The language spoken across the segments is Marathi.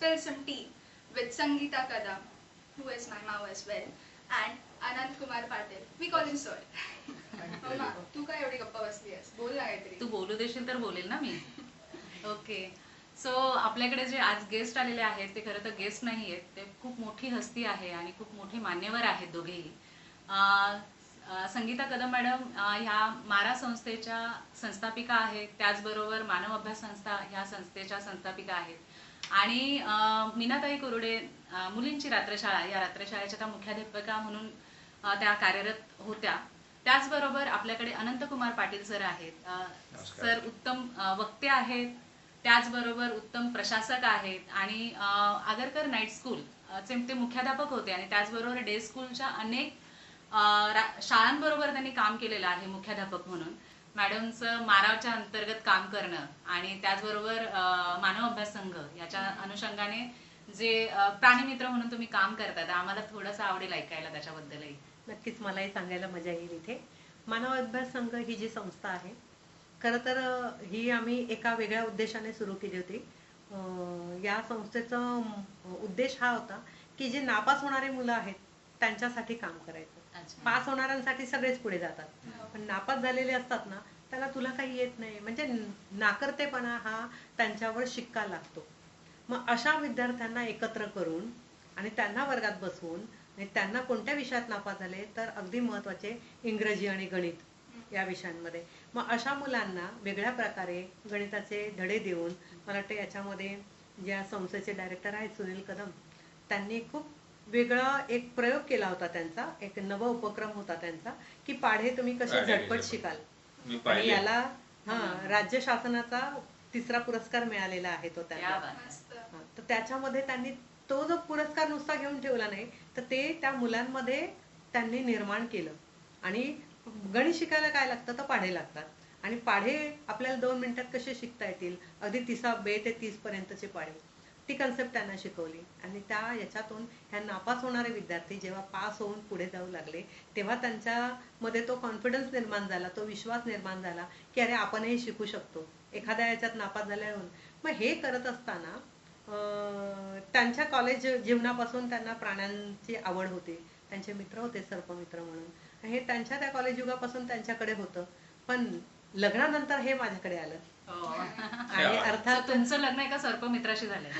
spill some tea with Sangeeta Kadam, who is my mom as well, and Anand Kumar Patil. We call him Sir. Mama, तू काय एवढी गप्पा बसली आहेस? बोल ना काहीतरी. तू बोलू देशील तर बोलेल ना मी. ओके. सो आपल्याकडे जे आज गेस्ट आलेले आहेत ते खरं तर गेस्ट नाही आहेत, ते खूप मोठी हस्ती आहे आणि खूप मोठे मान्यवर आहेत दोघेही. संगीता कदम मॅडम ह्या मारा संस्थेच्या संस्थापिका आहेत, त्याचबरोबर मानव अभ्यास संस्था ह्या संस्थेच्या संस्थापिका आहेत आणि मीनाताई कुरुडे मुलींची रात्रशाळा या रात्रशाळेच्या त्या मुख्याध्यापिका म्हणून त्या कार्यरत होत्या. त्याचबरोबर आपल्याकडे अनंतकुमार पाटील सर आहेत. सर उत्तम वक्ते आहेत, त्याचबरोबर उत्तम प्रशासक आहेत आणि आगरकर नाईट स्कूल ते मुख्याध्यापक होते आणि त्याचबरोबर डे स्कूलच्या अनेक शाळांबरोबर त्यांनी काम केलेलं आहे मुख्याध्यापक म्हणून. मॅडमचं माराच्या अंतर्गत काम करणं आणि त्याचबरोबर मानव अभ्यास संघ याच्या अनुषंगाने जे प्राणीमित्र म्हणून तुम्ही काम करतात, आम्हाला थोडंसं आवडेल ऐकायला त्याच्याबद्दलही. नक्कीच मलाही सांगायला मजा येईल. इथे मानव अभ्यास संघ ही जी संस्था आहे, खरं तर ही आम्ही एका वेगळ्या उद्देशाने सुरू केली होती. या संस्थेचा उद्देश हा होता की जे नापास होणारे मुलं आहेत त्यांच्यासाठी काम करायचं. पास होणाऱ्यांसाठी सगळेच पुढे जातात, पण नापास झालेले असतात ना, त्याला तुला काही येत नाही म्हणजे नाकर्तेपणा हा त्यांच्यावर शिक्का लागतो. मग अशा विद्यार्थ्यांना एकत्र करून आणि त्यांना वर्गात बसवून आणि त्यांना कोणत्या विषयात नापास झाले तर अगदी महत्त्वाचे इंग्रजी आणि गणित या विषयांमध्ये, मग अशा मुलांना वेगळ्या प्रकारे गणिताचे धडे देऊन, मला वाटतं याच्यामध्ये ज्या संस्थेचे डायरेक्टर आहेत सुनील कदम, त्यांनी खूप वेगळा एक प्रयोग केला होता. त्यांचा एक नवा उपक्रम होता त्यांचा की पाढे तुम्ही कसे झटपट शिकाल. आणि याला राज्य शासनाचा 3रा पुरस्कार मिळालेला आहे तो त्यांना. तर त्याच्यामध्ये त्यांनी तो जो पुरस्कार नुसता घेऊन ठेवला नाही, तर ते त्या मुलांमध्ये त्यांनी निर्माण केलं. आणि गणित शिकायला काय लागतं तर पाढे लागतात आणि पाढे आपल्याला 2 मिनिटात कसे शिकता येतील, अगदी 30 ते 30 पर्यंतचे पाढे, ती कन्सेप्ट त्यांना शिकवली. आणि त्या याच्यातून ह्या नापास होणारे विद्यार्थी जेव्हा पास होऊन पुढे जाऊ लागले तेव्हा त्यांच्यामध्ये तो कॉन्फिडन्स निर्माण झाला, तो विश्वास निर्माण झाला की अरे आपण हे शिकू शकतो एखाद्या याच्यात नापास झाल्यावर. मग हे करत असताना त्यांच्या कॉलेज जीवनापासून त्यांना प्राण्यांची आवड होती, त्यांचे मित्र होते सर्पमित्र म्हणून, हे त्यांच्या त्या कॉलेज युगापासून त्यांच्याकडे होतं. पण लग्नानंतर हे माझ्याकडे आलं. आणि अर्थात तुमचं लग्न एका सर्पमित्राशी झालंय.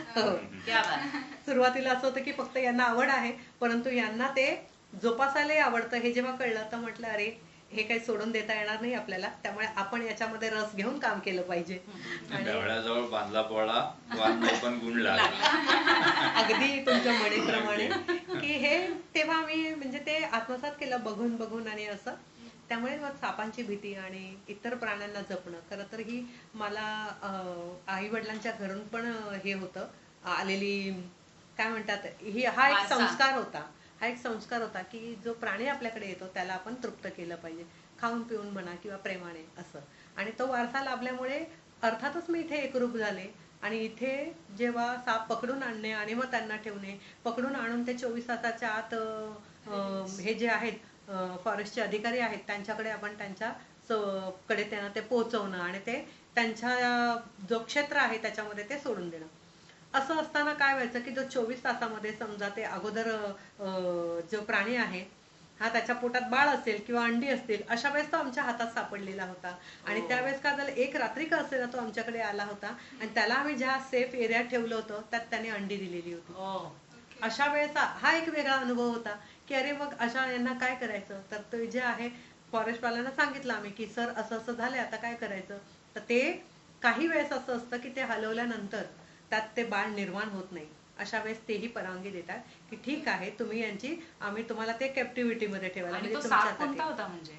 सुरुवातीला असं होतं की फक्त यांना आवड आहे, परंतु यांना ते जोपासायलाही आवडतं. हे जेव्हा कळलं तर म्हटलं अरे हे काही सोडून देता येणार नाही आपल्याला, त्यामुळे आपण याच्यामध्ये रस घेऊन काम केलं पाहिजे. डोळ्याजवळ बांधला पोळा पण गुण लागला. अगदी तुमच्या म्हणीप्रमाणे की हे तेव्हा आम्ही म्हणजे ते आत्मसात केलं बघून बघून आणि असं. त्यामुळे मग सापांची भीती आणि इतर प्राण्यांना जपणं, खरं तर ही मला आई वडिलांच्या घरून पण हे होतं आलेली, काय म्हणतात, हा एक संस्कार होता. हा एक संस्कार होता की जो प्राणी आपल्याकडे येतो त्याला आपण तृप्त केलं पाहिजे, खाऊन पिऊन म्हणा किंवा प्रेमाने असं. आणि तो वारसा लाभल्यामुळे अर्थातच मी इथे एकरूप झाले. आणि इथे जेव्हा साप पकडून आणणे आणि मग त्यांना ठेवणे, पकडून आणून ते 24 तासाच्या आत हे जे आहेत फॉरेस्टचे अधिकारी आहेत त्यांच्याकडे आपण त्यांच्याकडे त्यांना ते पोहोचवणं आणि ते त्यांच्या जो क्षेत्र आहे त्याच्यामध्ये ते सोडून देणं. असं असताना काय व्हायचं की जो 24 तासामध्ये समजा ते अगोदर जो प्राणी आहे हा त्याच्या पोटात बाळ असेल किंवा अंडी असतील, अशा वेळेस तो आमच्या हातात सापडलेला होता. आणि त्यावेळेस काय झालं, एक रात्री का असेल तो आमच्याकडे आला होता आणि त्याला आम्ही ज्या सेफ एरियात ठेवलं होतं त्यात त्याने अंडी दिलेली होती. अशा वेळेचा हा एक वेगळा अनुभव होता की अरे मग अशा यांना काय करायचं. तर ते जे आहे फॉरेस्टवाल्यांना सांगितलं आम्ही की सर असं असं झालंय, आता काय करायचं. तर ते काही वेळेस असं असतं की ते हलवल्यानंतर त्यात ते बाळ निर्माण होत नाही, अशा वेळेस तेही परवानगी देतात की ठीक आहे तुम्ही यांची, आम्ही तुम्हाला ते कॅप्टिव्हिटी मध्ये ठेवायला म्हणजे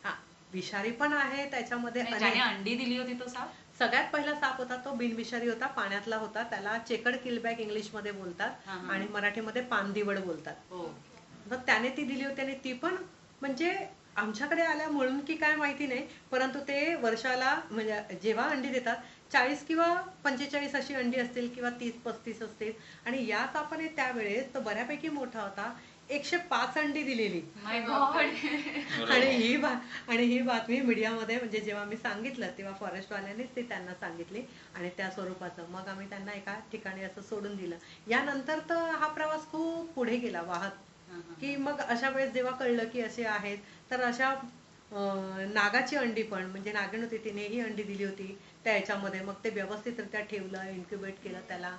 हा विषारी पण आहे त्याच्यामध्ये. अंडी दिली होती तो साप, सगळ्यात पहिला साप होता तो बिनविषारी होता, पाण्यातला होता. त्याला चेकड किलबॅक इंग्लिश मध्ये बोलतात आणि मराठीमध्ये पानदिवड बोलतात. तर त्याने ती दिली होती आणि ती पण म्हणजे आमच्याकडे आल्या म्हणून की काय माहिती नाही, परंतु ते वर्षाला म्हणजे जेव्हा अंडी देतात 40 किंवा 45 अशी अंडी असतील किंवा 30-35 असतील. आणि या सापाने त्यावेळेस तो बऱ्यापैकी मोठा होता 105 अंडी दिलेली. माय गॉड. आणि ही बातमी मीडियामध्ये म्हणजे जेव्हा मी सांगितलं तेव्हा फॉरेस्टवाल्यांनीच ते त्यांना सांगितली आणि त्या स्वरूपाचं मग आम्ही त्यांना एका ठिकाणी असं सोडून दिलं. यानंतर तर हा प्रवास खूप पुढे गेला वाहत की मग अशा वेळेस जेव्हा कळलं की असे आहेत तर अशा नागाची अंडी पण म्हणजे नागिण होती तिनेही अंडी दिली होती त्या याच्यामध्ये. मग ते व्यवस्थितरित्या ठेवलं, इन्क्युबेट केलं, त्याला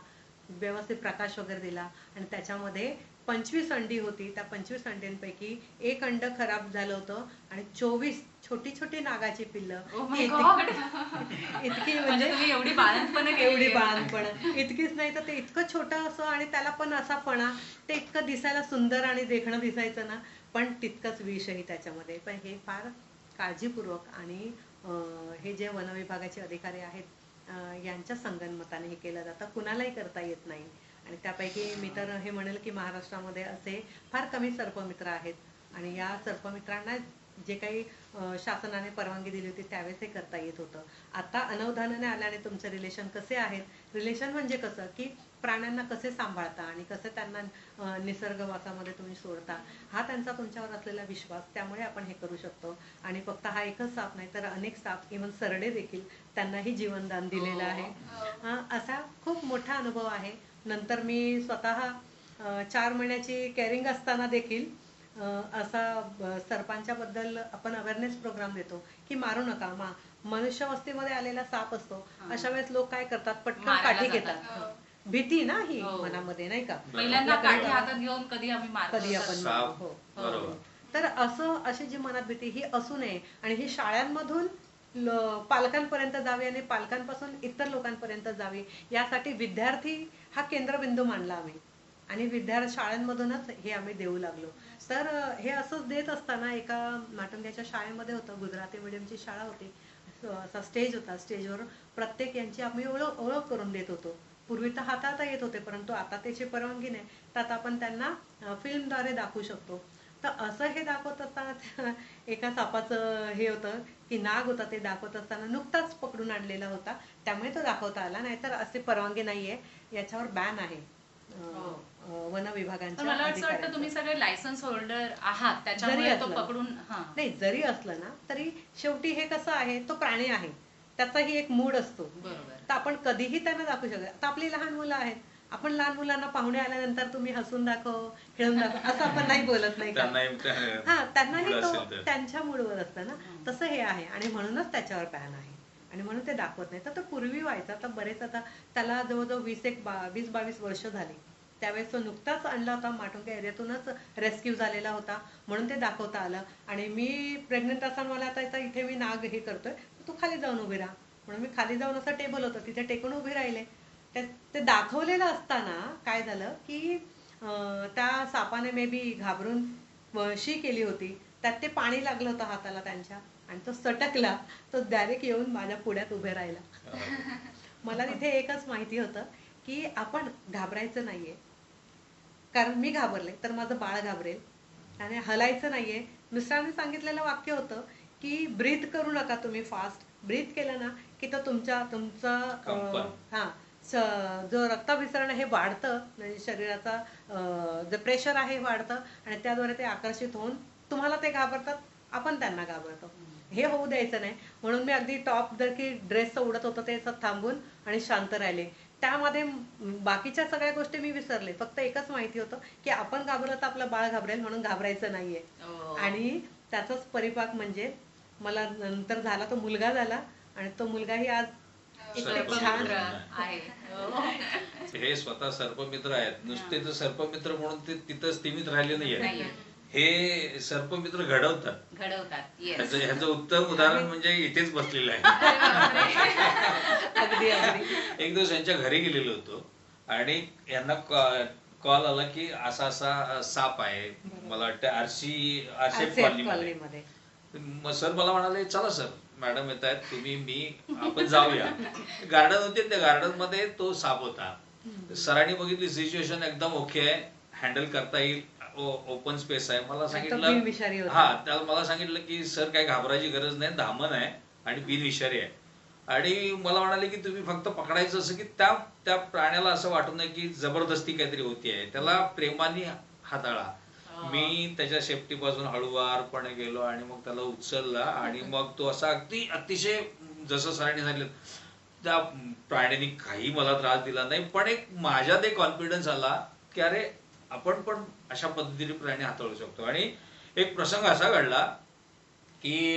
व्यवस्थित प्रकाश वगैरे दिला आणि त्याच्यामध्ये 25 अंडी होती. त्या 25 अंड्यांपैकी एक अंड खराब झालं होतं आणि 24 छोटी छोटी नागाची पिल्लं. Oh my God. इतकी म्हणजे तुम्ही एवढी बाळंतपण एवढी बाळंतपण इतकीच नाही तर ते इतकं छोटं असं आणि त्याला पण असा पणा, ते इतकं दिसायला सुंदर आणि देखणं दिसायचं ना, पण तितकंच विषही त्याच्यामध्ये. पण हे फार काळजीपूर्वक आणि हे जे वनविभागाचे अधिकारी आहेत यांच्या संगनमताने हे केलं जातं, कुणालाही करता येत नाही. आणि त्यापैकी मी तर हे म्हणेल की महाराष्ट्रामध्ये असे फार कमी सर्पमित्र आहेत आणि या सर्पमित्रांना जे काही शासनाने परवानगी दिली होती त्यावेळेस हे करता येत होतं. आता अनवधानाने आल्याने तुमचं रिलेशन कसे आहेत, रिलेशन म्हणजे कसं की प्राण्यांना कसे सांभाळता आणि कसे त्यांना निसर्गवासामध्ये तुम्ही सोडता, हा त्यांचा तुमच्यावर असलेला विश्वास, त्यामुळे आपण हे करू शकतो. आणि फक्त हा एकच साप नाही तर अनेक साप, इव्हन सरडे देखील त्यांनाही जीवनदान दिलेलं आहे. असा खूप मोठा अनुभव आहे. नंतर मी स्वतः 4 महिन्याची कॅरिंग असताना देखील असा सर्पांच्या बद्दल आपण अवेअरनेस प्रोग्राम देतो की मारू नका. मनुष्य वस्तीमध्ये आलेला साप असतो, अशा वेळेस लोक काय करतात, पटकन काठी घेतात. भीती ना ही मनामध्ये, नाही का, पहिल्यांदा काठी हातात घेऊन कधी आम्ही कधी आपण तर अशी जी मनात भीती ही असू नये. आणि ही शाळांमधून पालकांपर्यंत जावी आणि पालकांपासून इतर लोकांपर्यंत जावी, यासाठी विद्यार्थी हा केंद्रबिंदू मानला आम्ही आणि शाळांमधूनच हे आम्ही देऊ लागलो. तर हे असंच देत असताना एका माटुंग्याच्या शाळेमध्ये होतं, गुजराती मीडियमची शाळा होती, असा स्टेज होता, स्टेजवर प्रत्येक यांची आम्ही ओळख करून देत होतो. पूर्वी तर हाताळता येत होते, परंतु आता त्याची परवानगी नाही, तर आता आपण त्यांना फिल्मद्वारे दाखवू शकतो. तर असं हे दाखवत असताना एका सापाचं हे होतं की नाग होता, ते दाखवत असताना नुकताच पकडून आणलेला होता, त्यामुळे तो दाखवता आला, नाहीतर असे परवानगी नाहीये, याच्यावर बॅन आहे वन विभागांच्या. मला असं वाटतं तुम्ही सगळे लायसन्स होल्डर आहात, त्याच्यामुळे तो पकडून नाही जरी असलं ना तरी शेवटी हे कसं आहे, तो प्राणी आहे, त्याचाही एक मूड असतो. तर आपण कधीही त्यांना दाखवू शकतो. आता आपली लहान मुलं आहेत, आपण लहान मुलांना पाहुणे आल्यानंतर तुम्ही हसून दाखव, खेळून दाखव असं आपण नाही बोलत, नाही का. त्यांनाही तो त्यांच्या मूडवर असतं ना, तसं हे आहे आणि म्हणूनच त्याच्यावर बॅन आहे आणि म्हणून ते दाखवत नाही. तर पूर्वी व्हायचं, आता बरेच, आता त्याला जवळजवळ 20-22 वर्ष झाली. त्यावेळेस तो नुकताच आणला होता, माटुंगा एरियातूनच रेस्क्यू झालेला होता, म्हणून ते दाखवता आलं. आणि मी प्रेग्नेंट असताना मला आता इथे मी नाग हे करतोय, तू खाली जाऊन उभी राहा म्हणून मी खाली जाऊन असं टेबल होतं तिथे टेकून उभी राहिले. ते दाखवलेलं असताना काय झालं की त्या सापाने मे बी घाबरून शी केली होती, त्यात ते पाणी लागलं होतं हाताला त्यांच्या आणि तो सटकला, तो डायरेक्ट येऊन माझ्या पुढ्यात उभे राहिला. मला तिथे एकच माहिती होतं की आपण घाबरायचं नाहीये, कारण मी घाबरले तर माझं बाळ घाबरेल आणि हलायचं नाहीये. मिस्टरांनी सांगितलेलं वाक्य होतं की ब्रीथ करू नका तुम्ही फास्ट, ब्रीथ केलं ना की तो तुमचं जो रक्ताभिसरण हे वाढतं, म्हणजे शरीराचा जे प्रेशर आहे वाढतं आणि त्याद्वारे ते आकर्षित होऊन तुम्हाला ते घाबरतात, आपण त्यांना घाबरतो. हे होऊ द्यायचं नाही. म्हणून मी अगदी टॉप जर की ड्रेसचं उडत होतं ते थांबून आणि शांत राहिले. त्यामध्ये बाकीच्या सगळ्या गोष्टी मी विसरले, फक्त एकच माहिती होतं की आपण घाबरलं तर आपलं बाळ घाबरेल, म्हणून घाबरायचं नाहीये. आणि त्याचाच परिपाक म्हणजे मला नंतर झाला, तो मुलगा झाला आणि तो मुलगाही आज छान आहे. हे स्वतः सर्पमित्र आहेत. नुसते तर सर्पमित्र म्हणून ते तिथं स्थिमित राहिले नाहीये, हे सर्पमित्र घडवतात. ह्याचं उत्तम उदाहरण म्हणजे इथेच बसलेलं आहे. एक दिवस यांच्या घरी गेलेलो होतो आणि यांना कॉल आला की असा असा साप आहे, मला वाटतं आरशेप कॉलनीमध्ये. सर मला म्हणाले चला सर, मॅडम येत आहेत, आपण जाऊया. गार्डन होते, त्या गार्डन मध्ये तो साप होता. सरांनी बघितली सिच्युएशन एकदम ओके आहे, हँडल करता येईल, ओपन स्पेस आहे. मला सांगितलं त्याला मला सांगितलं की सर काय घाबरायची गरज नाही, धामण आहे आणि बिनविषारी आहे. आणि मला म्हणाले की तुम्ही फक्त पकडायचं असं की त्या प्राण्याला असं वाटू नये की जबरदस्ती काहीतरी होती आहे, त्याला प्रेमाने हाताळा. मी त्याच्या सेफ्टीपासून हळूवारपणे गेलो आणि मग त्याला उचलला आणि मग तो असा अतिशय जसं सरांनी सांगितलं त्या प्राण्याने काही मला त्रास दिला नाही, पण एक माझ्यात एक कॉन्फिडन्स आला की अरे आपण पण अशा पद्धतीने प्राणी हाताळू शकतो. आणि एक प्रसंग असा घडला की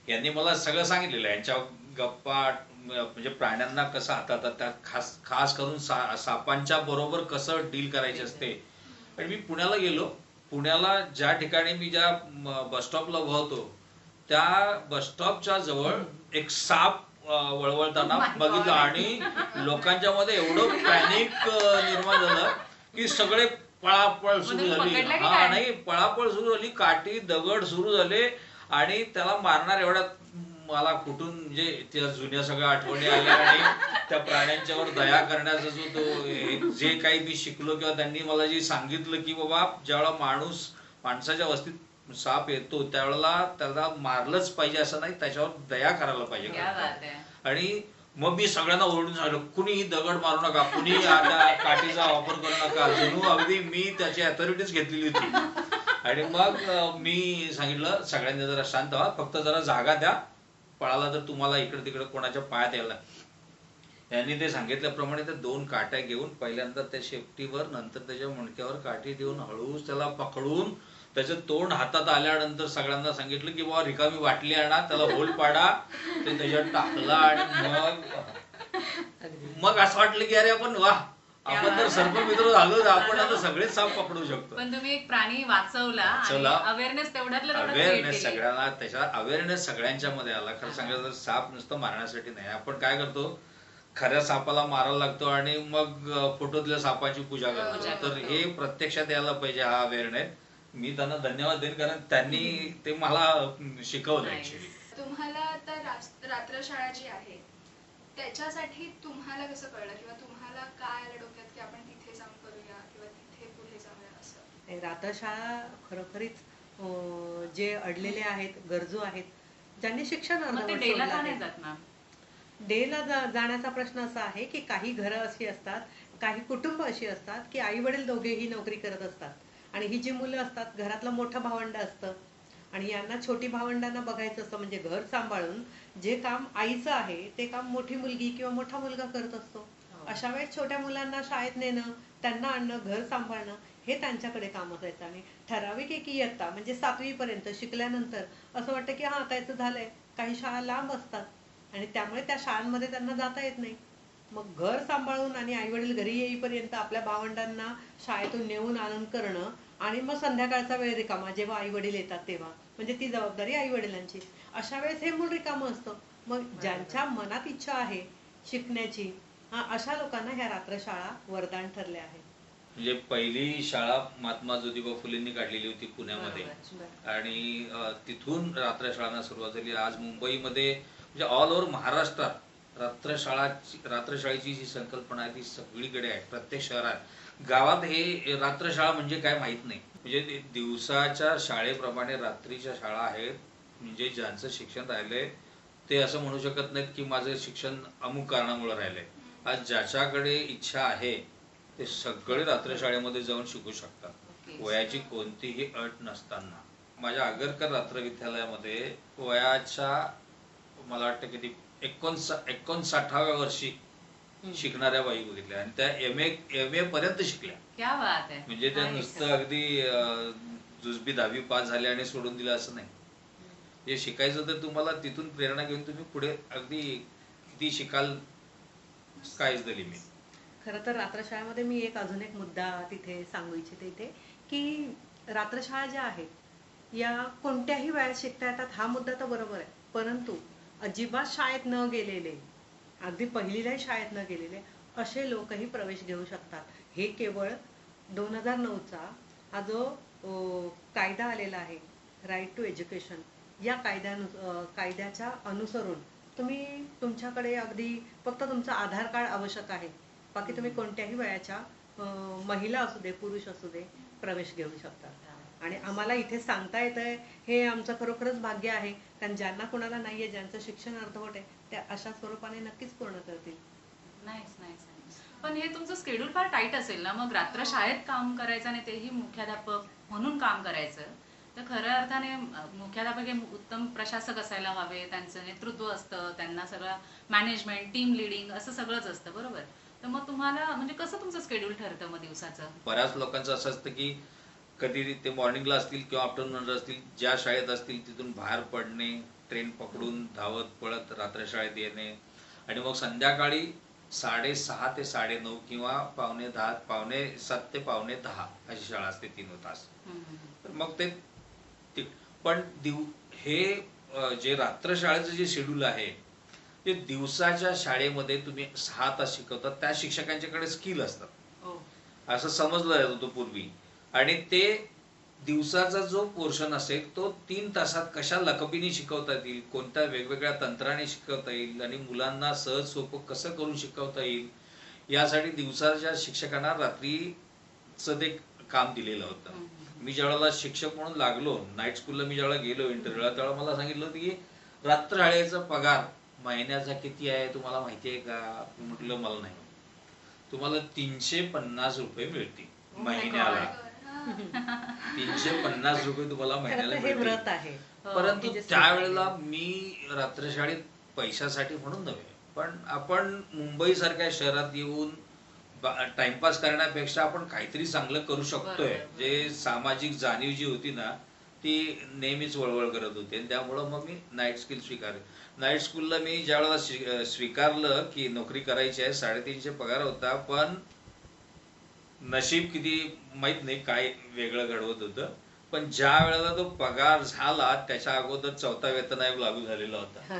यांनी मला सगळं सांगितलेलं यांच्या गप्पा, म्हणजे प्राण्यांना कसं हाताळतात, त्या खास करून सापांच्या बरोबर कसं डील करायचे असते. आणि मी पुण्याला गेलो. पुण्याला ज्या ठिकाणी मी ज्या बसस्टॉपला उभा होतो त्या बसस्टॉपच्या जवळ एक साप वळवळताना बघितलं आणि लोकांच्या मध्ये एवढं पॅनिक निर्माण झालं की सगळे पळापळ सुरू झाली. हा नाही, पळापळ सुरू झाली, काठी दगड सुरू झाले आणि त्याला मारणार एवढ्यात मला कुठून म्हणजे त्या जुन्या सगळ्या आठवणी आल्या आणि त्या प्राण्यांच्यावर दया करण्याचा जो तो जे काही मी शिकलो किंवा त्यांनी मला जे सांगितलं की बाबा ज्यावेळेला माणसाच्या वस्तीत साप येतो त्यावेळेला त्याला मारलंच पाहिजे असं नाही, त्याच्यावर दया करायला पाहिजे. आणि मग मी सगळ्यांना ओरडून सांगितलं कुणीही दगड मारू नका, कुणी आता काठीचा वापर करू नका. जणू अगदी मी त्याची अथॉरिटीच घेतलेली होती. आणि मग मी सांगितलं सगळ्यांनी जरा शांत व्हा, फक्त जरा जागा द्या, पळाला तर तुम्हाला इकडे तिकडे कोणाच्या पायात यायला. यांनी ते सांगितल्याप्रमाणे त्या 2 काट्या घेऊन पहिल्यांदा त्या शेपटीवर, नंतर त्याच्या मणक्यावर काठी देऊन हळूच त्याला पकडून त्याचं तोंड हातात आल्यानंतर सगळ्यांना सांगितलं की बाबा रिकामी बाटली आणा, त्याला होल पाडा, ते त्याच्यात टाकला. आणि मग असं वाटलं की अरे आपण वा, आपण तर सर्पमित्र झालो, आपण आता सगळेच साप पकडू शकतो. पण तुम्ही एक प्राणी वाचवला आणि अवेअरनेस अवेअरनेस सगळ्यांना, त्याच्या अवेअरनेस सगळ्यांच्या मध्ये आला. खरं सांगायचं तर साप नुसतं मारण्यासाठी नाही, आपण काय करतो खऱ्या सापाला मारायला लागतो आणि मग फोटोतल्या सापाची पूजा करतो. तर हे प्रत्यक्षात यायला पाहिजे हा अवेअरनेस. मी त्यांना धन्यवाद देईन कारण त्यांनी ते मला शिकवलं. ऍक्च्युली तुम्हाला तर रात्रशाळा जी आहे त्याच्यासाठी तुम्हाला कसं कळलं किंवा तुम्हाला काय आलं डोक्यात की आपण तिथे जाऊन करूया किंवा तिथे पुढे जाऊया असं? रात्रशाळा खरोखरीच जे अडलेले आहेत, गरजू आहेत, ज्यांनी शिक्षण डेला जाण्याचा प्रश्न असा आहे की काही घरं अशी असतात, काही कुटुंब अशी असतात की आई वडील दोघेही नोकरी करत असतात आणि ही जी मुलं असतात घरातलं मोठं भावंड असतं आणि यांना छोटी भावंडांना बघायचं असतं. म्हणजे घर सांभाळून जे काम आईचं आहे ते काम मोठी मुलगी किंवा मोठा मुलगा करत असतो. अशा वेळेस छोट्या मुलांना शाळेत नेणं, त्यांना आणणं, घर सांभाळणं हे त्यांच्याकडे काम असायचं. आणि ठराविक एक इयत्ता म्हणजे 7वी पर्यंत शिकल्यानंतर असं वाटतं की हा त्याचं झालंय. काही शाळा लांब असतात आणि त्यामुळे त्या शाळांमध्ये त्यांना जाता येत नाही. मग घर सांभाळून आणि आई वडील घरी येईपर्यंत आपल्या भावंडांना शाळेतून नेऊन आणून करणं आणि मग संध्याकाळचा वेळ रिकामा जेव्हा आई वडील येतात तेव्हा, म्हणजे ती जबाबदारी आई वडिलांची. अशा वेळेस हे मूल रिकामं असतं. मग ज्यांच्या मनात इच्छा आहे शिकण्याची, अशा लोकांना ह्या रात्रशाळा वरदान ठरल्या आहेत. म्हणजे पहिली शाळा महात्मा ज्योतिबा फुलेंनी काढलेली होती पुण्यामध्ये आणि तिथून रात्रशाळांना सुरुवात झाली. आज मुंबईमध्ये म्हणजे ऑल ओव्हर महाराष्ट्रात रात्रशाळेची जी संकल्पना आहे ती सगळीकडे आहे. प्रत्येक शहरात, गावात हे रात्रशाळा म्हणजे काय माहित नाही. म्हणजे दिवसाच्या शाळेप्रमाणे रात्रीच्या शाळा आहेत. म्हणजे ज्यांचं शिक्षण राहिलंय ते असं म्हणू शकत नाहीत की माझं शिक्षण अमुक कारणामुळे राहिलंय. आज ज्याच्याकडे इच्छा आहे ते सगळे रात्रशाळेमध्ये जाऊन शिकू शकतात, वयाची कोणतीही अट नसताना. माझ्या आगरकर रात्र विद्यालयामध्ये वयाच्या मला वाटतं किती 59व्या वर्षी शिकणाऱ्या बाई बघितल्या आणि त्या एम ए पर्यंत शिकल्या. म्हणजे त्या नुसतं अगदी जुजबी 10वी पास झाल्या आणि सोडून दिलं असं नाही. हे शिकायचं तर तुम्हाला तिथून प्रेरणा घेऊन तुम्ही पुढे अगदी किती शिकाल, स्काय इज द लिमिट. खरं तर रात्रशाळेमध्ये मी अजून एक मुद्दा तिथे सांगू इच्छिते इथे की रात्रशाळा ज्या आहेत या कोणत्याही वयात शिकता येतात. हा मुद्दा तर बरोबर आहे, परंतु अजिबात शाळेत न गेलेले, अगदी पहिलीलाही शाळेत न गेलेले असे लोकही प्रवेश घेऊ शकतात. हे केवळ 2009चा हा जो कायदा आलेला आहे राईट टू एज्युकेशन, या कायद्याच्या अनुसरून तुम्ही तुमच्याकडे अगदी फक्त तुमचं आधार कार्ड आवश्यक आहे. बाकी तुम्ही कोणत्याही वयाच्या महिला असू दे पुरुष असू दे प्रवेश घेऊ शकता. आणि आम्हाला इथे सांगता येतंय हे आमचं खरोखरच भाग्य आहे. कारण ज्यांना कोणाला नाहीये, ज्यांचं शिक्षण अर्धवट आहे, त्या अशा स्वरूपाने नक्कीच पूर्ण करतील. पण हे तुमचं शेड्यूल फार टाईट असेल ना मग, रात्र शाळेत काम करायचं आणि तेही मुख्याध्यापक म्हणून काम करायचं, तर खऱ्या अर्थाने मुख्याध्यापक हे उत्तम प्रशासक असायला हवे. त्यांचं नेतृत्व असतं, त्यांना सगळं मॅनेजमेंट, टीम लिडिंग असं सगळंच असतं, बरोबर. तर मग तुम्हाला म्हणजे कसं तुमचं शेड्यूल ठरतं मग दिवसाचं? बऱ्याच लोकांचं असं असतं की कधी ते मॉर्निंगला असतील किंवा आफ्टरनूनला असतील, ज्या शाळेत असतील तिथून बाहेर पडणे, ट्रेन पकडून धावत पळत रात्र शाळेत येणे, आणि मग संध्याकाळी 6:30 ते 9:30 किंवा 7:45 ते 9:45 अशी शाळा असते, 3 तास. तर मग पण हे जे रात्र शाळेचं जे शेड्यूल आहे, ते दिवसाच्या शाळेमध्ये तुम्ही 6 तास शिकवतात, त्या शिक्षकांच्याकडे स्किल असतात असं समजलं जात होतं पूर्वी. आणि ते दिवसाचा जो पोर्शन असेल तो 3 तासात कशा लकबीने शिकवता येईल, कोणत्या वेगवेगळ्या तंत्राने शिकवता येईल आणि मुलांना सहज सोपं कसं करून शिकवता येईल, यासाठी दिवसाच्या शिक्षकांना रात्रीचं ते काम दिलेलं होतं. मी ज्यावेळेला शिक्षक म्हणून लागलो, नाईट स्कूलला मी ज्यावेळेला गेलो इंटरव्ह्यूला, त्यावेळेला मला सांगितलं होतं की रात्र शाळेचा पगार महिन्याचा किती आहे तुम्हाला माहिती आहे का? म्हटलं मला नाही. तुम्हाला 350 रुपये मिळतील महिन्याला. 350 रुपये तुम्हाला महिन्याला मिळतील. परंतु त्यावेळेला मी रात्रशाळेत पैशासाठी म्हणून नव्हे, पण आपण मुंबई सारख्या शहरात येऊन टाइमपास करण्यापेक्षा आपण काहीतरी चांगलं करू शकतोय, जे सामाजिक जाणीव जी होती ना ती नेहमीच वळवळ करत होती. आणि त्यामुळं मग मी नाईट स्कूल स्वीकारले. नाईट स्कूलला मी ज्यावेळेला स्वीकारलं की नोकरी करायची आहे, 350 पगार होता, पण नशीब किती माहित नाही काय वेगळं घडवत होतं. पण ज्या वेळेला तो पगार झाला त्याच्या अगोदर 4था वेतन आयोग लागू झालेला होता.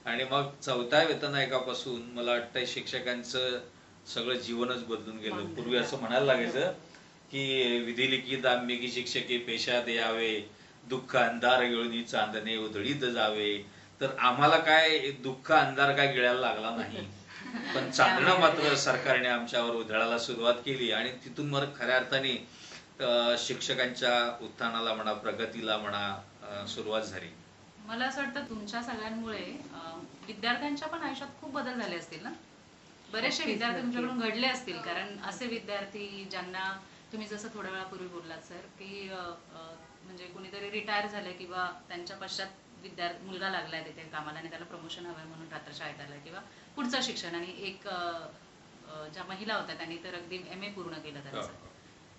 आणि मग 4थ्या वेतन आयोगापासून मला वाटतं शिक्षकांचं सगळं जीवनच बदलून गेलं. पूर्वी असं म्हणायला लागायचं की विधी लिखित आम्ही की शिक्षकी पेशात यावे, दुःख अंधार गिळून चांदणे उधळीत जावे. तर आम्हाला काय दुःख अंधार काय गिळायला लागला नाही, पण चांदणं मात्र सरकारने आमच्यावर उधळायला सुरुवात केली. आणि तिथून मग खऱ्या अर्थाने शिक्षकांच्या उत्थानाला म्हणा, प्रगतीला म्हणा सुरुवात झाली. मला असं वाटतं तुमच्या सगळ्यांमुळे विद्यार्थ्यांच्या पण आयुष्यात खूप बदल झाले असतील ना. बरेचसे विद्यार्थी तुमच्याकडून घडले असतील, कारण असे विद्यार्थी ज्यांना तुम्ही जसं थोड्या वेळापूर्वी बोललात सर की म्हणजे कोणीतरी रिटायर झाले किंवा त्यांच्या पश्चात मुलगा लागलाय तिथे कामाला आणि त्याला प्रमोशन हवंय म्हणून रात्र शाळेत आलाय, किंवा पुढचं शिक्षण. आणि एक ज्या महिला होत्या त्यांनी तर अगदी MA पूर्ण केलं त्यांचं.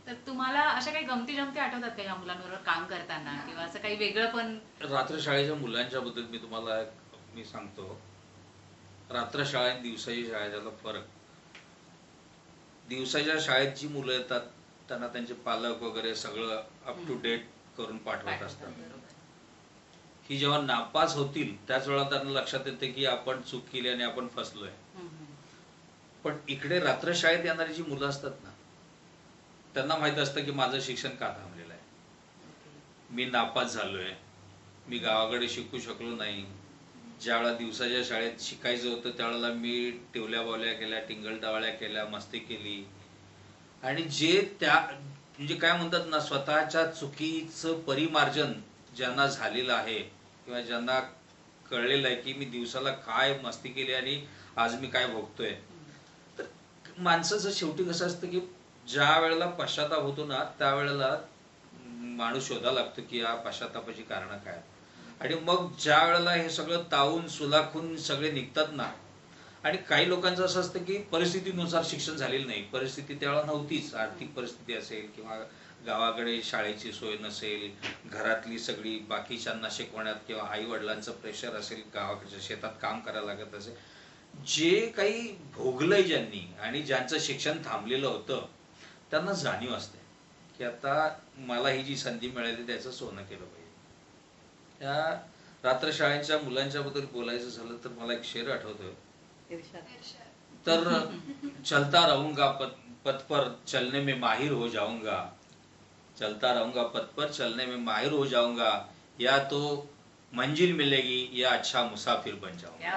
तर तुम्हाला अशा काही गमती जमती आठवतात का ह्या मुलांबरोबर काम करताना, किंवा असं काही वेगळं? पण रात्र शाळेच्या मुलांच्या बद्दल मी तुम्हाला सांगतो. रात्र शाळा आणि दिवसाची शाळेचा फरक. दिवसाच्या शाळेत जी मुलं येतात त्यांना त्यांचे पालक वगैरे सगळं अप टू डेट करून पाठवत असतात. ही जेव्हा नापास होतील त्याच वेळा त्यांना लक्षात येते की आपण चूक केली आणि आपण फसलोय. पण इकडे रात्र शाळेत येणारी जी मुलं असतात ना, त्यांना माहित असतं की माझं शिक्षण का थांबलेलं आहे, मी नापास झालोय, मी गावाकडे शिकू शकलो नाही. ज्यावेळेला दिवसाच्या शाळेत शिकायचं होतं त्यावेळेला मी टिवल्या बावल्या केल्या, टिंगलटावळ्या केल्या, मस्ती केली. आणि जे त्या म्हणजे काय म्हणतात ना, स्वतःच्या चुकीचं परिमार्जन ज्यांना झालेलं आहे किंवा ज्यांना कळलेलं आहे की मी दिवसाला काय मस्ती केली आणि आज मी काय भोगतोय. तर माणसाचं शेवटी कसं असतं की ज्या वेळेला पश्चाताप होतो ना त्यावेळेला माणूस शोधायला लागतो की या पश्चातापाची कारणं काय. आणि मग ज्या वेळेला हे सगळं तावून सुलाखून सगळे निघतात ना, आणि काही लोकांचं असं असतं की परिस्थितीनुसार शिक्षण झालेलं नाही, परिस्थिती त्यावेळेला नव्हतीच, आर्थिक परिस्थिती असेल किंवा गावाकडे शाळेची सोय नसेल, घरातली सगळी बाकीच्यांना शिकवण्यात किंवा आई वडिलांचं प्रेशर असेल, गावाकडच्या शेतात काम करायला लागत असेल, जे काही भोगलंय ज्यांनी आणि ज्यांचं शिक्षण थांबलेलं होतं त्यांना जाणीव असते की आता मला ही जी संधी मिळाली त्याचं सोनं केलं पाहिजे. त्या रात्र शाळेच्या मुलांच्या बद्दल बोलायचं झालं तर मला एक शेर आठवतोय. तर चलता रहूंगा पथ पर चलने में माहिर हो जाऊंगा, चलता रहूंगा पथ पर चलने में माहिर हो जाऊंगा, या तो मंजिल मिलेगी या अच्छा मुसाफिर बन जाऊंगा.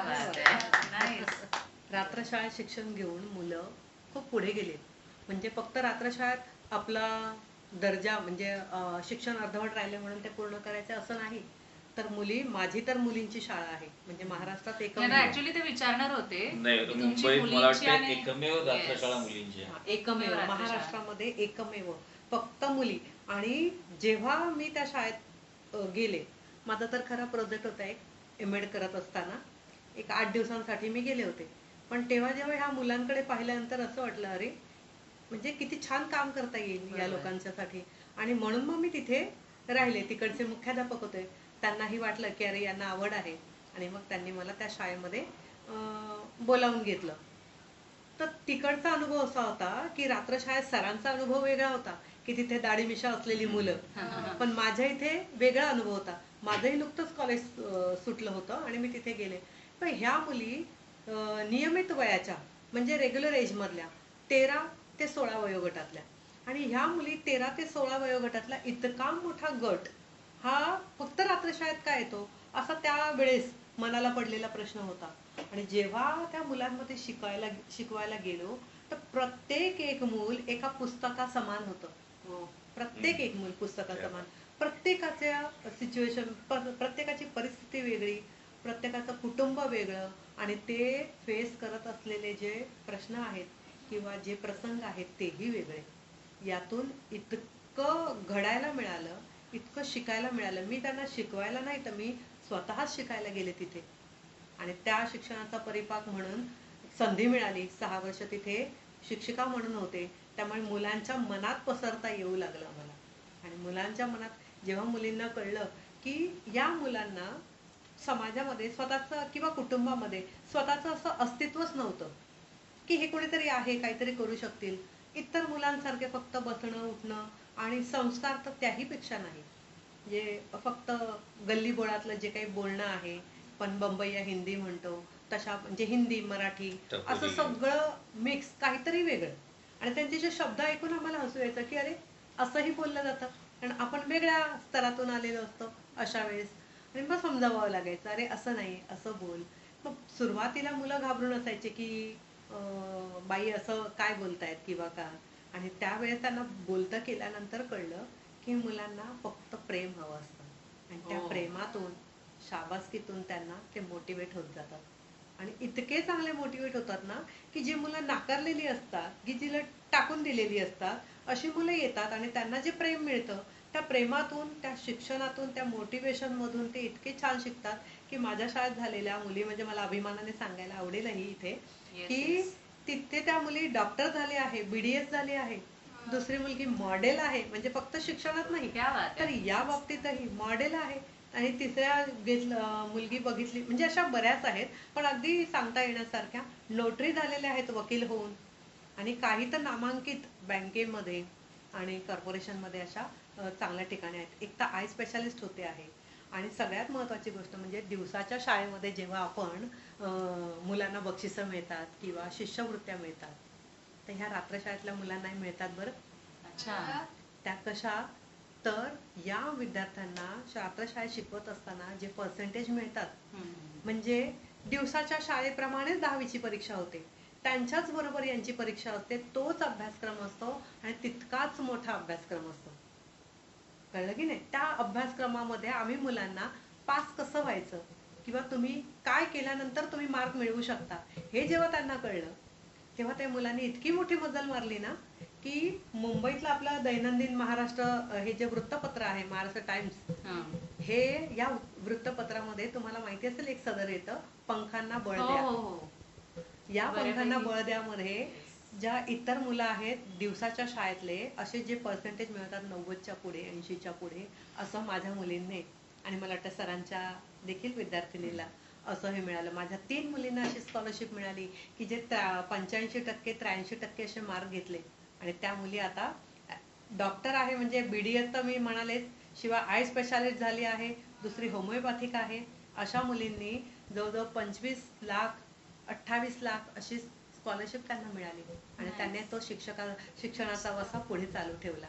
रात्र शाळेत शिक्षण घेऊन मुलं खूप पुढे गेले. म्हणजे फक्त रात्र शाळेत आपला दर्जा म्हणजे शिक्षण अर्धवट राहिले म्हणून ते पूर्ण करायचे असं नाही. तर माझी तर मुलींची शाळा आहे, म्हणजे महाराष्ट्रात ऍक्च्युअली ते विचारणार होते. मुंबईत मला वाटतं एकमेव रात्र शाळा मुलींची आहे. एकमेव महाराष्ट्रामध्ये एकमेव फक्त मुली. आणि जेव्हा मी त्या शाळेत गेले, माझा तर खरा प्रोजेक्ट होता एक एम.एड करत असताना एक 8 दिवसांसाठी मी गेले होते. पण तेव्हा जेव्हा ह्या मुलांकडे पाहिल्यानंतर असं वाटलं, अरे म्हणजे किती छान काम करता येईल या बरोबर. लोकांच्यासाठी. आणि म्हणून मग मी तिथे राहिले. तिकडचे मुख्याध्यापक होते, त्यांनाही वाटलं की अरे यांना आवड आहे, आणि मग त्यांनी मला त्या शाळेमध्ये बोलावून घेतलं. तर तिकडचा अनुभव असा होता की रात्रशाळेत सरांचा अनुभव वेगळा होता की तिथे दाढी मिशा असलेली मुलं, पण माझ्या इथे वेगळा अनुभव होता. माझंही नुकतंच कॉलेज सुटलं होतं आणि मी तिथे गेले. पण ह्या मुली नियमित वयाच्या, म्हणजे रेग्युलर एज मधल्या 13 ते 16 वयोगटातल्या, आणि ह्या मुली 13 ते 16 वयोगटातला इतका मोठा गट हा फक्त रात्रशाळेत का येतो, असा त्यावेळेस मनाला पडलेला प्रश्न होता. आणि जेव्हा त्या मुलांमध्ये शिकवायला गेलो, तर प्रत्येक एक मूल एका पुस्तका समान होतं. हो. प्रत्येक एक मूल पुस्तका समान. प्रत्येकाच्या सिच्युएशन, प्रत्येकाची परिस्थिती वेगळी, प्रत्येकाचं कुटुंब वेगळं, आणि ते फेस करत असलेले जे प्रश्न आहेत किंवा जे प्रसंग आहेत तेही वेगळे. यातून इतकं घडायला मिळालं, इतकं शिकायला मिळालं. मी त्यांना शिकवायला नाही, तर मी स्वतःच शिकायला गेले तिथे. आणि त्या शिक्षणाचा परिपाक म्हणून संधी मिळाली. 6 वर्ष तिथे शिक्षिका म्हणून होते, त्यामुळे मुलांच्या मनात पसरता येऊ लागलं मला. आणि मुलांच्या मनात जेव्हा मुलींना कळलं की या मुलांना समाजामध्ये स्वतःचं किंवा कुटुंबामध्ये स्वतःचं असं अस्तित्वच नव्हतं, की हे कोणीतरी आहे, काहीतरी करू शकतील, इतर मुलांसारखे फक्त बसणं उठणं, आणि संस्कार तर त्याही पेक्षा नाही, जे फक्त गल्ली बोळातलं जे काही बोलणं आहे, पण बंबईया हिंदी म्हणतो तशा, म्हणजे हिंदी मराठी असं टपोरी. सगळं मिक्स, काहीतरी वेगळं. आणि त्यांचे जे शब्द ऐकून आम्हाला हसू यायचं की अरे असंही बोललं जातं, कारण आपण वेगळ्या स्तरातून आलेलो असतो अशा वेळेस. आणि मग समजावावं लागायचं, अरे असं नाही, असं बोल. मग सुरुवातीला मुलं घाबरून असायचे की बाई असं काय बोलतायत किंवा का. आणि त्यावेळेस त्यांना बोलतं केल्यानंतर कळलं की मुलांना फक्त प्रेम हवं असतं, आणि त्या हो. प्रेमातून, शाबासकीतून त्यांना ते मोटिवेट होत जातात. आणि इतके चांगले मोटिवेट होतात ना, की जी मुलं नाकारलेली असतात, की जिला टाकून दिलेली असतात, अशी मुलं येतात आणि त्यांना जे प्रेम मिळतं, त्या प्रेमातून, त्या शिक्षणातून, त्या मोटिवेशन मधून ते इतके छान शिकतात की माझ्या शाळेत झालेल्या मुली, म्हणजे मला अभिमानाने सांगायला आवडेलही इथे Yes, की yes. तिथे त्या मुली डॉक्टर झाले आहे, BDS झाले आहे, दुसरी मुलगी मॉडेल आहे, म्हणजे फक्त शिक्षणात नाही क्या बात तर आहे. या बाबतीतही मॉडेल आहे. आणि तिसऱ्या मुलगी बघितली, म्हणजे अशा बऱ्याच आहेत, पण अगदी सांगता येण्यासारख्या नोटरी झालेल्या आहेत वकील होऊन. आणि काही तर नामांकित बँकेमध्ये आणि कॉर्पोरेशन मध्ये अशा चांगल्या ठिकाणी आहेत. एक तर आय स्पेशालिस्ट होते आहे. आणि सगळ्यात महत्त्वाची गोष्ट म्हणजे दिवसाच्या शाळेमध्ये जेव्हा आपण मुलांना बक्षिसं मिळतात किंवा शिष्यवृत्त्या मिळतात, तर ह्या रात्रशाळेतल्या मुलांनाही मिळतात बरं. अच्छा. त्या कशा, तर या विद्यार्थ्यांना रात्रशाळेत शिकवत असताना जे पर्सेंटेज मिळतात, हम्म. म्हणजे दिवसाच्या शाळेप्रमाणेच 10वीची परीक्षा होते, त्यांच्याच बरोबर यांची परीक्षा असते, तोच अभ्यासक्रम असतो आणि तितकाच मोठा अभ्यासक्रम असतो. कळलं की नाही. त्या अभ्यासक्रमामध्ये आम्ही मुलांना पास कसं व्हायचं किंवा तुम्ही काय केल्यानंतर तुम्ही मार्क मिळवू शकता, हे जेव्हा त्यांना कळलं, तेव्हा त्या मुलांनी इतकी मोठी मजल मारली ना, की मुंबईतलं आपलं दैनंदिन महाराष्ट्र हे जे वृत्तपत्र आहे, महाराष्ट्र टाइम्स, हा. हे या वृत्तपत्रामध्ये तुम्हाला माहिती असेल एक सदर येतं, पंखांना बळ हो द्या. हो हो. या पंखांना बऱ्यापैकी. बळ द्यामध्ये ज्या इतर मुलं आहेत दिवसाच्या शाळेतले, असे जे पर्सेंटेज मिळवतात 90च्या पुढे, 80च्या पुढे, असं माझ्या मुलींनी आणि मला वाटतं सरांच्या देखील विद्यार्थिनीला असं हे मिळालं. माझ्या 3 मुलींना अशी स्कॉलरशिप मिळाली की जे 85% 83% असे मार्क घेतले, आणि त्या मुली आता डॉक्टर आहे, म्हणजे BDS तर मी म्हणालेच, शिवाय आय स्पेशालिस्ट झाली आहे, दुसरी होमिओपॅथिक आहे. अशा मुलींनी जवळजवळ 25 लाख 28 लाख अशी स्कॉलरशिप त्यांना मिळाली, आणि त्यांनी तो शिक्षणाचा वसा पुढे चालू ठेवला.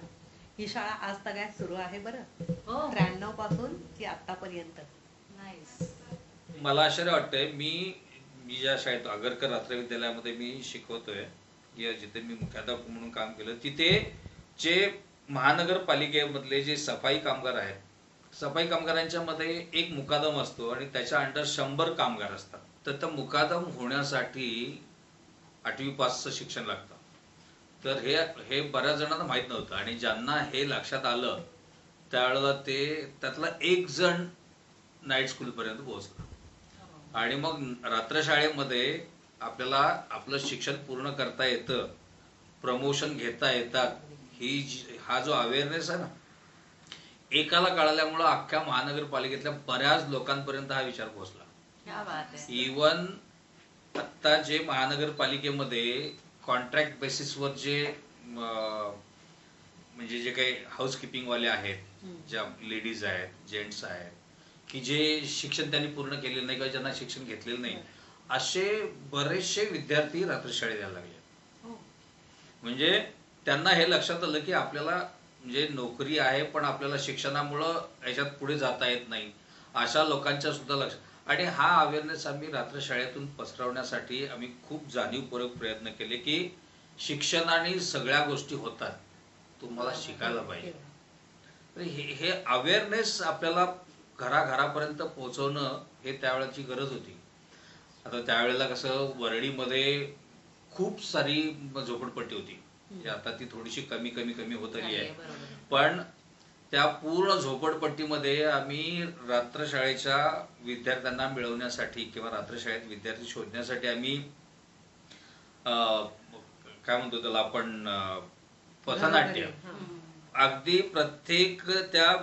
ही शाळा आज तगायत सुरू आहे बरं, हो. 93 पासून ती आतापर्यंत. नाईस. मला आश्चर्य वाटतंय, मी ज्या शाळेत आगरकर रात्र विद्यालयामध्ये मी शिकवतोय, या जिथे मी मुख्याध्यापक म्हणून काम केलं, तिथे जे महानगरपालिकेमधले जे सफाई कामगार आहेत, सफाई कामगारांच्या मध्ये एक मुकादम असतो आणि त्याच्या अंडर 100 कामगार असतात. तर त्या मुकादम होण्यासाठी 8वी पासचं शिक्षण लागतं. तर हे बऱ्याच जणांना माहित नव्हतं आणि ज्यांना हे लक्षात आलं त्यावेळेला त्यातला एक जण नाईट स्कूल पर्यंत पोहोचला आणि मग रात्रशाळेमध्ये आपल्याला आपलं शिक्षण पूर्ण करता येतं, प्रमोशन घेता येतात, हा जो अवेअरनेस आहे ना, एकाला कळाल्यामुळं अख्ख्या महानगरपालिकेतल्या बऱ्याच लोकांपर्यंत हा विचार पोहोचला. क्या बात आहे. इवन आता जे महानगरपालिकेमध्ये कॉन्ट्रॅक्ट बेसिसवर जे म्हणजे जे काही हाऊसकीपिंग वाले आहेत, ज्या लेडीज आहेत, जेंट्स आहेत, की जे शिक्षण त्यांनी पूर्ण केलेलं नाही किंवा ज्यांना शिक्षण घेतलेलं नाही, असे बरेचसे विद्यार्थी रात्रशाळेत यायला लागले. म्हणजे त्यांना हे लक्षात आलं की आपल्याला म्हणजे नोकरी आहे पण आपल्याला शिक्षणामुळं याच्यात पुढे जाता येत नाही, अशा लोकांच्या सुद्धा लक्षात. आणि हा अवेअरनेस आम्ही रात्रशाळेतून पसरवण्यासाठी आम्ही खूप जाणीवपूर्वक प्रयत्न केले की शिक्षणाने सगळ्या गोष्टी होतात, तुम्हाला शिकायला पाहिजे. हे अवेअरनेस आपल्याला घराघरापर्यंत पोहोचवणं हे त्यावेळेची गरज होती. आता त्यावेळेला कसं वरळीमध्ये खूप सारी झोपडपट्टी होती, आता ती थोडीशी कमी होत आली आहे, पण त्या पूर्ण झोपडपट्टीमध्ये आम्ही रात्रशाळेच्या विद्यार्थ्यांना मिळवण्यासाठी किंवा रात्रशाळेत विद्यार्थी शोधण्यासाठी आम्ही काय म्हणतो त्याला आपण पथनाट्य, अगदी प्रत्येक त्या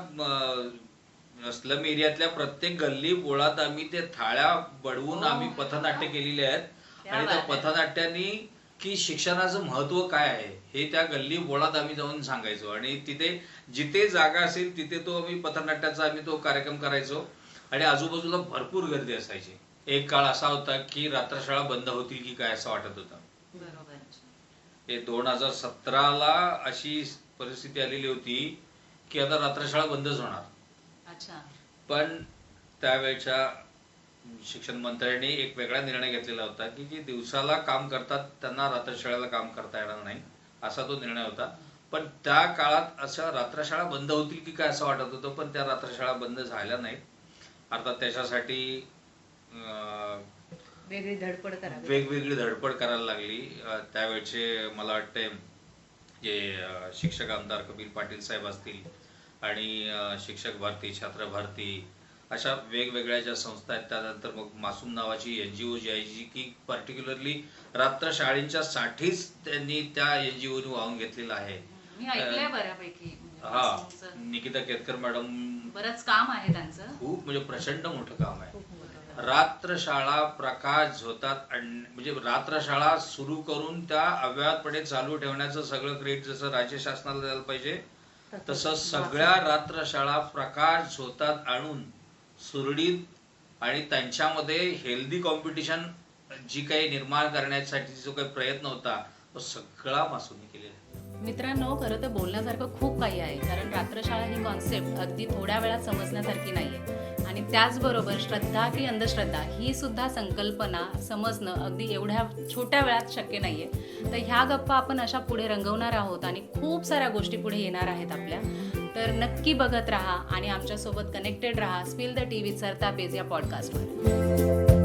स्लम एरियातल्या प्रत्येक गल्ली बोळात आम्ही ते थाळ्या बडवून आम्ही पथनाट्य केलेले आहेत. आणि त्या पथनाट्यांनी की शिक्षणाचं महत्व काय आहे हे त्या गल्ली बोळात आम्ही जाऊन सांगायचो आणि तिथे जिथे जागा असेल तिथे आम्ही पथनाट्याचा आम्ही तो कार्यक्रम करायचो आणि आजूबाजूला भरपूर गर्दी असायची. एक काळ असा होता की रात्रशाळा बंद होतील की काय असं वाटत होतं. हे 2017ला अशी परिस्थिती आलेली होती की आता रात्रशाळा बंदच होणार. पण त्यावेळेच्या शिक्षण मंत्र्यांनी एक वेगळा निर्णय घेतलेला होता की जे दिवसाला काम करतात त्यांना रात्रशाळेला काम करता येणार नाही, असा तो निर्णय होता. पण त्या काळात अशा रात्रशाळा बंद होतील की काय असं वाटत होतं, पण त्या रात्रशाळा बंद झाल्या नाहीत. अर्थात त्याच्यासाठी वेगवेगळी धडपड करायला लागली. त्यावेळचे मला वाटते जे शिक्षक आमदार कबीर पाटील साहेब असतील आणि शिक्षक भारती, छात्र भारती, अशा वेगवेगळ्या ज्या संस्था आहेत, त्यानंतर मग मासूम नावाची NGO जी आहे जी की पर्टिक्युलरली रात्रशाळेच्या साठीच त्यांनी त्या NGO ने वाहून घेतलेला आहे. हा, निकिता केतकर मॅडम, बरंच काम आहे त्यांचं, खूप म्हणजे प्रचंड मोठं काम आहे. रात्रशाळा प्रकाश झोतात म्हणजे रात्रशाळा सुरू करून त्या अव्याहतपणे चालू ठेवण्याचं सगळं क्रेडिट जसं राज्य शासनाला द्यायला पाहिजे, तसं सगळ्या रात्रशाळा प्रकाश झोतात आणून सुरळीत आणि त्यांच्यामध्ये हेल्दी कॉम्पिटिशन जी काही निर्माण करण्यासाठी जो काही प्रयत्न होता तो सगळा मासूमने केलेला आहे. मित्रांनो, खरं तर बोलण्यासारखं खूप काही आहे, कारण रात्रशाळा ही कॉन्सेप्ट अगदी थोड्या वेळात समजण्यासारखी नाहीये आणि त्याचबरोबर श्रद्धा की अंधश्रद्धा ही सुद्धा संकल्पना समजणं अगदी एवढ्या छोट्या वेळात शक्य नाहीये. तर ह्या गप्पा आपण अशा पुढे रंगवणार आहोत आणि खूप साऱ्या गोष्टी पुढे येणार आहेत आपल्या. तर नक्की बघत राहा आणि आमच्यासोबत कनेक्टेड राहा स्पिल द टी विथ सरतापेज या पॉडकास्टवर.